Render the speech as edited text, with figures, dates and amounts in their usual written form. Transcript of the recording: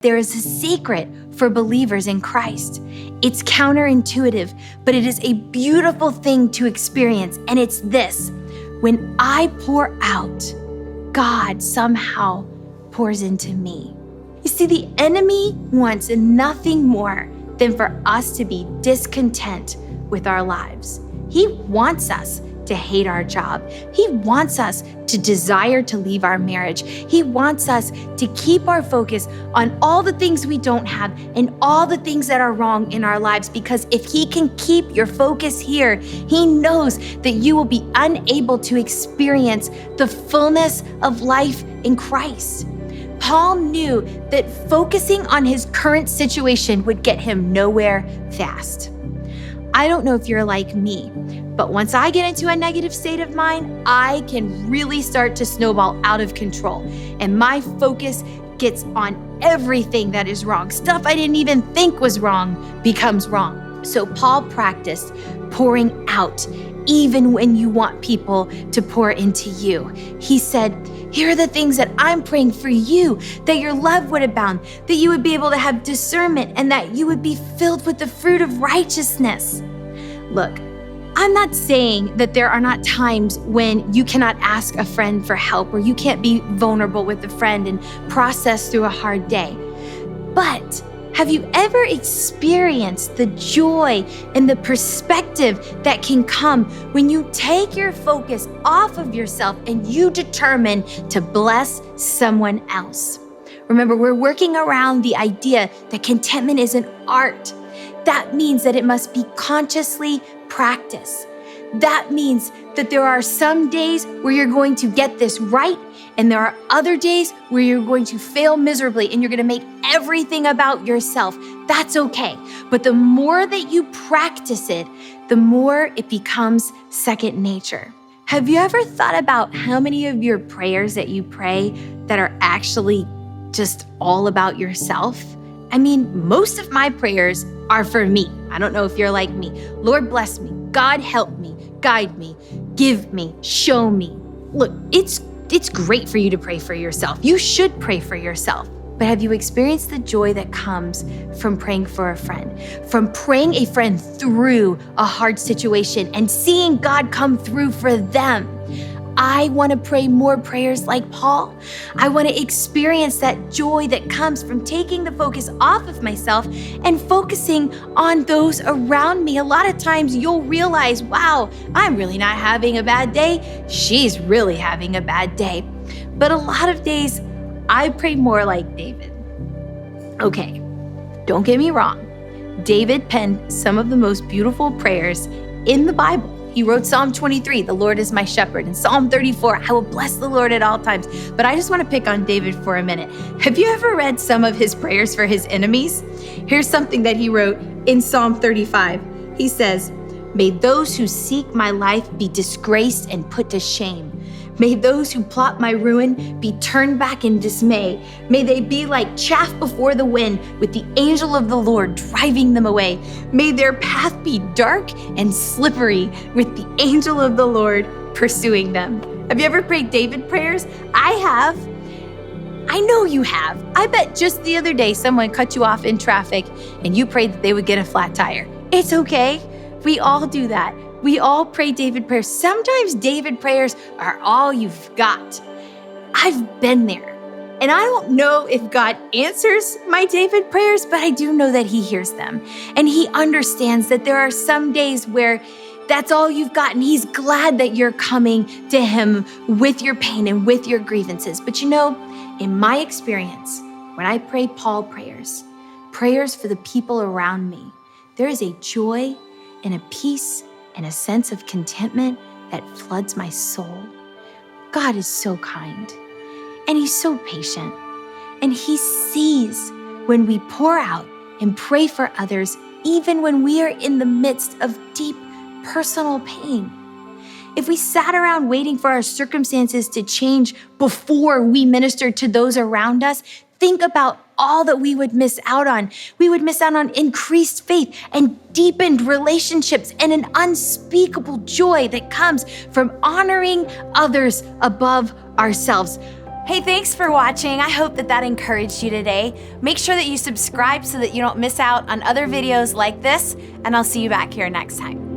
There is a secret for believers in Christ. It's counterintuitive, but it is a beautiful thing to experience. And it's this: when I pour out, God somehow pours into me. You see, the enemy wants nothing more than for us to be discontent with our lives. He wants us to hate our job. He wants us to desire to leave our marriage. He wants us to keep our focus on all the things we don't have and all the things that are wrong in our lives, because if he can keep your focus here, he knows that you will be unable to experience the fullness of life in Christ. Paul knew that focusing on his current situation would get him nowhere fast. I don't know if you're like me, but once I get into a negative state of mind, I can really start to snowball out of control. And my focus gets on everything that is wrong. Stuff I didn't even think was wrong becomes wrong. So Paul practiced pouring out even when you want people to pour into you. He said, here are the things that I'm praying for you, that your love would abound, that you would be able to have discernment, and that you would be filled with the fruit of righteousness. Look, I'm not saying that there are not times when you cannot ask a friend for help, or you can't be vulnerable with a friend and process through a hard day. But have you ever experienced the joy and the perspective that can come when you take your focus off of yourself and you determine to bless someone else? Remember, we're working around the idea that contentment is an art. That means that it must be consciously practiced. That means that there are some days where you're going to get this right, and there are other days where you're going to fail miserably and you're going to make everything about yourself. That's okay. But the more that you practice it, the more it becomes second nature. Have you ever thought about how many of your prayers that you pray that are actually just all about yourself? I mean, most of my prayers are for me. I don't know if you're like me. Lord, bless me. God, help me. Guide me. Give me. Show me. Look, it's great for you to pray for yourself. You should pray for yourself. But have you experienced the joy that comes from praying for a friend, from praying a friend through a hard situation and seeing God come through for them? I want to pray more prayers like Paul. I want to experience that joy that comes from taking the focus off of myself and focusing on those around me. A lot of times you'll realize, wow, I'm really not having a bad day. She's really having a bad day. But a lot of days, I pray more like David. Okay, don't get me wrong. David penned some of the most beautiful prayers in the Bible. He wrote Psalm 23, the Lord is my shepherd, and Psalm 34, I will bless the Lord at all times. But I just want to pick on David for a minute. Have you ever read some of his prayers for his enemies? Here's something that he wrote in Psalm 35. He says, may those who seek my life be disgraced and put to shame. May those who plot my ruin be turned back in dismay. May they be like chaff before the wind, with the angel of the Lord driving them away. May their path be dark and slippery, with the angel of the Lord pursuing them. Have you ever prayed David prayers? I have. I know you have. I bet just the other day someone cut you off in traffic and you prayed that they would get a flat tire. It's okay. We all do that. We all pray David prayers. Sometimes David prayers are all you've got. I've been there. And I don't know if God answers my David prayers, but I do know that he hears them. And he understands that there are some days where that's all you've got. And he's glad that you're coming to him with your pain and with your grievances. But you know, in my experience, when I pray Paul prayers for the people around me, there is a joy and a peace and a sense of contentment that floods my soul. God is so kind, and he's so patient, and he sees when we pour out and pray for others, even when we are in the midst of deep personal pain. If we sat around waiting for our circumstances to change before we ministered to those around us, think about all that we would miss out on. We would miss out on increased faith and deepened relationships and an unspeakable joy that comes from honoring others above ourselves. Hey, thanks for watching. I hope that encouraged you today. Make sure that you subscribe so that you don't miss out on other videos like this, and I'll see you back here next time.